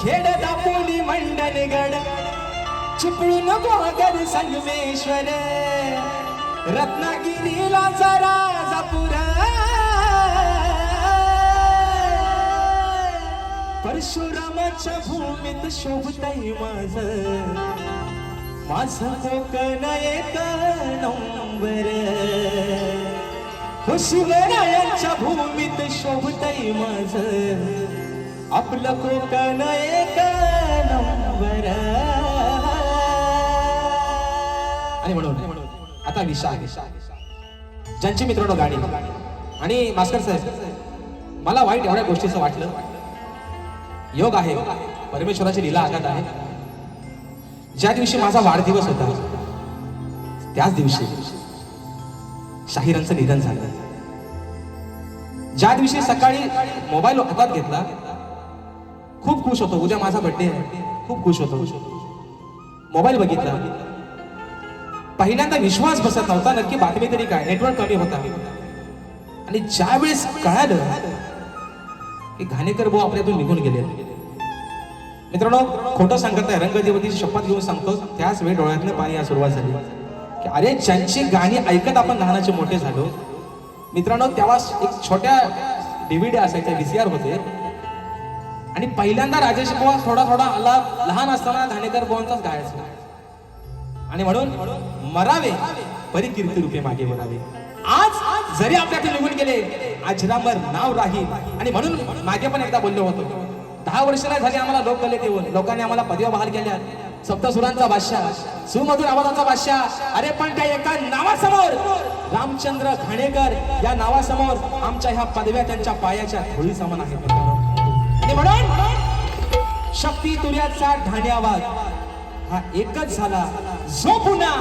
खेड दापोली मंडनगड चिपळून गोगर संगमेश्वर रत्नागिरीला जरा जापूर परशुरामाच्या भूमीत शोभतय माझं कोकण एक नंबर. शिवरायांच्या भूमीत शोभतय आपलं कोकण एक नंबर. आणि म्हणून आता विषय आहे ज्यांची मित्रांनो गाणी आणि मास्टर साहेब मला वाईट एवढ्या गोष्टीचं वाटलं. योग आहे परमेश्वराची लीला आघात आहे. ज्या दिवशी माझा वाढदिवस होता त्याच दिवशी शाहिरांचं निधन झालं. ज्या दिवशी सकाळी मोबाईल हातात घेतला खूप खुश होतो. उद्या माझा बर्थडे आहे खूप खुश होतो. मोबाईल बघितला पहिल्यांदा विश्वास बसत नव्हता नक्की बातमी तरी काय. नेटवर्क कमी होता आणि ज्या वेळेस कळालं की घाणेकर भाऊ आपल्यातून निघून गेले. मित्रांनो खोटं सांगत नाही रंगदेवतेची शपथ घेऊन सांगतो त्याच वेळी डोळ्यातनं पाणी या सुरुवात झाली की अरे ज्यांची गाणी ऐकत आपण लहानाचे मोठे झालो. मित्रांनो तेव्हा एक छोट्या DVD असायच्या VCR होते आणि पहिल्यांदा राजेश बुवा थोडा थोडा आला लहान असताना घाणेकर बुवांचाच गायचा. आणि म्हणून मरावे परी कीर्ती रूपे मागे वळावे. आज जरी आपल्याकडे निघून गेले अजरामर नाव राहील. आणि म्हणून मागे पण एकदा बोललो होतो 10 वर्षाला झाली आम्हाला लोककलेत येऊन लोकांनी आम्हाला पदव्या बहाल केल्या. सप्तसुरांचा बादशाह सुमधुर आवाजाचा बादशाह. अरे पण त्या एका नावासमोर रामचंद्र घाणेकर या नावासमोर आमच्या ह्या पदव्या त्यांच्या पायाच्या धुळी समान आहेत. आणि म्हणून शक्ती तुर्याचा ढाण्यावाद हा एकच झाला जो पुन्हा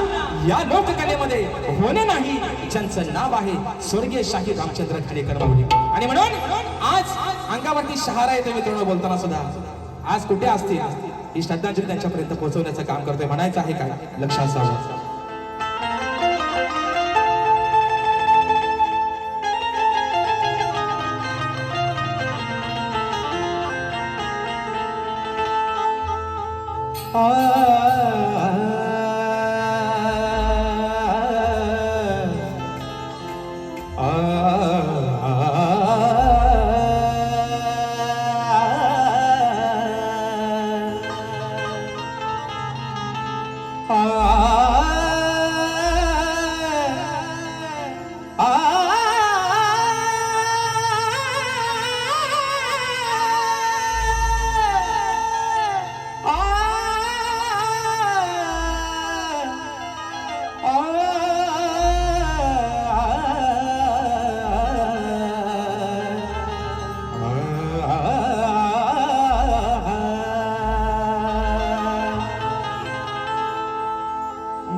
या लोककलेमध्ये होणे नाही ज्यांचं नाव आहे स्वर्गीय शाही रामचंद्र घाणेकर माऊली. आणि म्हणून आज अंगावरती शहारा येतो मित्रांनो बोलताना सुद्धा. आज कुठे असतील ही श्रद्धांजली त्यांच्यापर्यंत पोहोचवण्याचं काम करतोय. म्हणायचं आहे काय लक्षात जावं.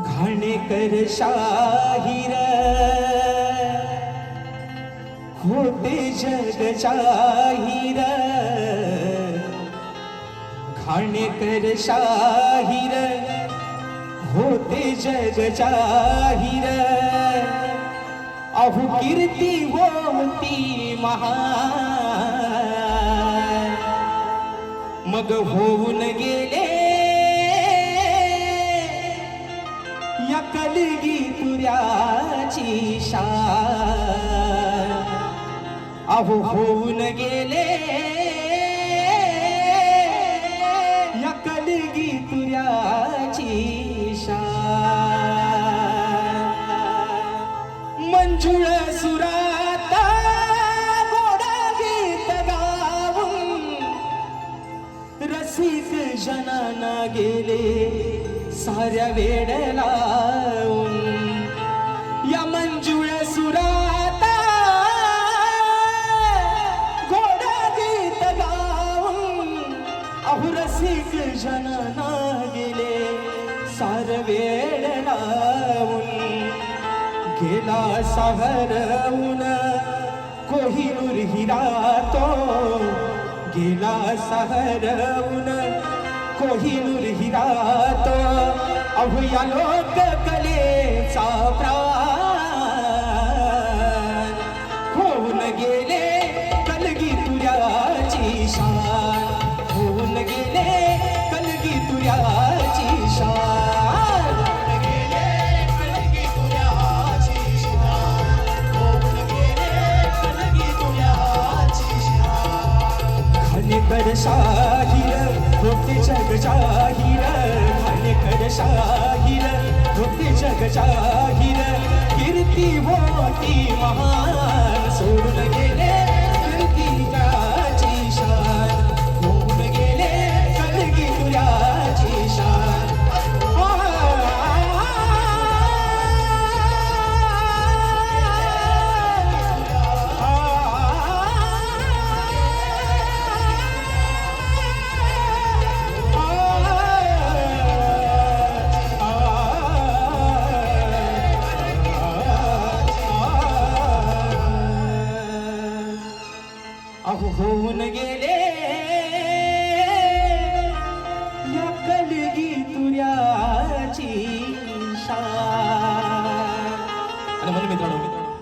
घाणेकर शाहीर होते जग जाहीर. घाणेकर शाहीर होते जग जाहीर, अहो कीर्ती होती महान, मग होऊन गेले या कलगी तुऱ्याची शान, अहो होऊन गेले या कलगी तुऱ्याची शान. मंजुळ सुराता गोडा गीत गाऊन रसिक जनाना गेले साऱ्या वेड लावून. या मंजुळ सुराता गोडा गीत गाऊन अहो रसिक जनाना गेले सार वेड लावून. गेला सहरवून कोहिनूर हिरा तो, गेला सहरवून कोहिनूर हिरा तो, अहो या लोक कलेचा प्राण होऊन गेले कलगी तुऱ्याची शान, होऊन गेले कलगी तुऱ्याची शान. घाणेकर शाहीर होते जग जाहीर, घाणेकर शाहीर होते जग जाहीर, कीर्ती होती महान, सोडून गेले कीर्ती त्याची शान, होऊन गेले कलगी तुऱ्याची शान. अहो होऊन गेले या कलगी तुऱ्याची शान. आणि म्हणून मित्रांनो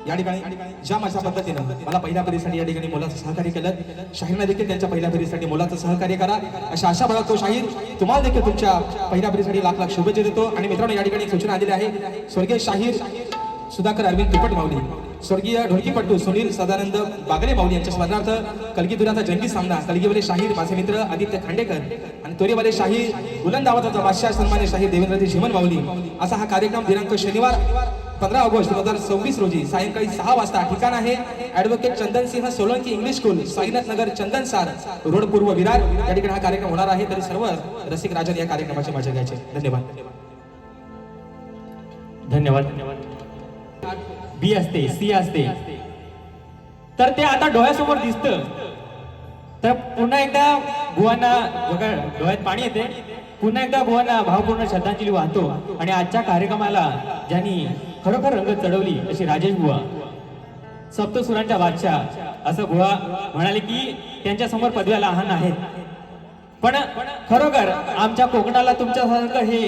या ठिकाणी ज्या माझ्या पद्धतीनं मला पहिल्या फेरीसाठी या ठिकाणी मोलाचं सहकार्य केलं, शाहीरना देखील त्यांच्या पहिल्या फेरीसाठी मोलाचं सहकार्य करा अशा आशा बाळगतो. शाहीर तुम्हाला देखील तुमच्या पहिल्या फेरीसाठी लाख लाख शुभेच्छा देतो. आणि मित्रांनो या ठिकाणी सूचना आलेली आहे. स्वर्गीय शाहीर सुधाकर अरविंद तुपट माऊली, स्वर्गीय ढोलकीपट्टू सुनील सदानंद बागडे माऊली यांच्या स्मरणार्थ कलगी तुऱ्याचा जंगी सामना, कलगीवाले शाहीर माझे मित्र आदित्य खांडेकर आणि तोरेवाले शाहीर बुलंद आवाजाचा बादशाह सन्मान्य शाहीर देवेंद्रजी झिमन माऊली असा हा कार्यक्रम दिनांक शनिवार 15 ऑगस्ट 2026 रोजी सायंकाळी 6 वाजता. ठिकाण आहे advocate Chandansingh Solanki English school, Sainath Nagar, Chandansar road, पूर्व विरार. या ठिकाणी हा कार्यक्रम होणार आहे. तरी सर्व रसिक राजन या कार्यक्रमाची मजा घ्यायचे. धन्यवाद. धन्यवाद. बी असते, सी असते, तर ते आता डोळ्यासमोर दिसतं. तर पुन्हा एकदा बुवांना बघा डोळ्यात पाणी येते. पुन्हा एकदा बुवांना भावपूर्ण श्रद्धांजली वाहतो. आणि आजच्या कार्यक्रमाला ज्यांनी खरोखर रंगत चढवली अशी राजेश बुवा, सप्तसुरांच्या बादशाह असं बुवा म्हणाले की त्यांच्या समोर पदव्या लहान आहेत, पण खरोखर आमच्या कोकणाला तुमच्यासारखं हे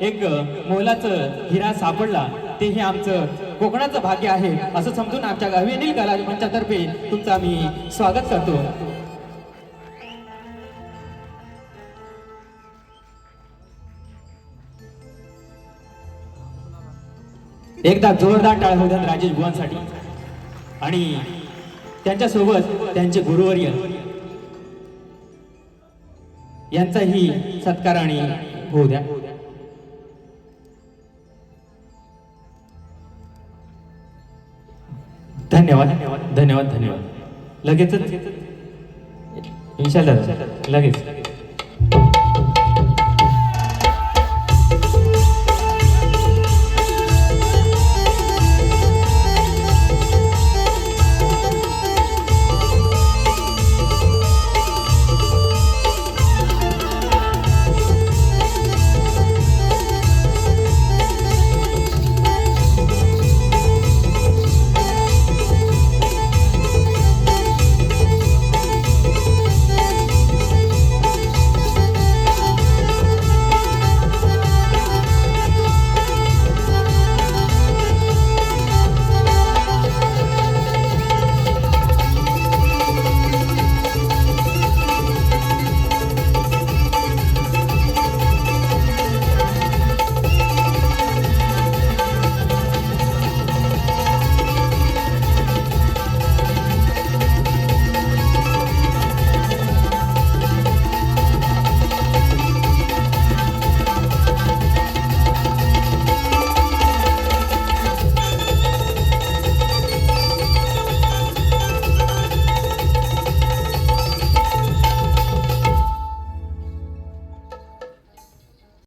एक मोलाचं हिरा सापडला ते हे आमचं कोकणाचं भाग्य आहे असं समजून आमच्या अभिनील कला मंचातर्फे तुमचं आम्ही स्वागत करतो. एकदा जोरदार टाळ होऊ द्या राजेश बुवांसाठी आणि त्यांच्यासोबत त्यांचे गुरुवर्य यांचाही सत्कार आणि होऊ द्या. धन्यवाद धन्यवाद धन्यवाद. लगेचच इंशाल्लाह लगेच.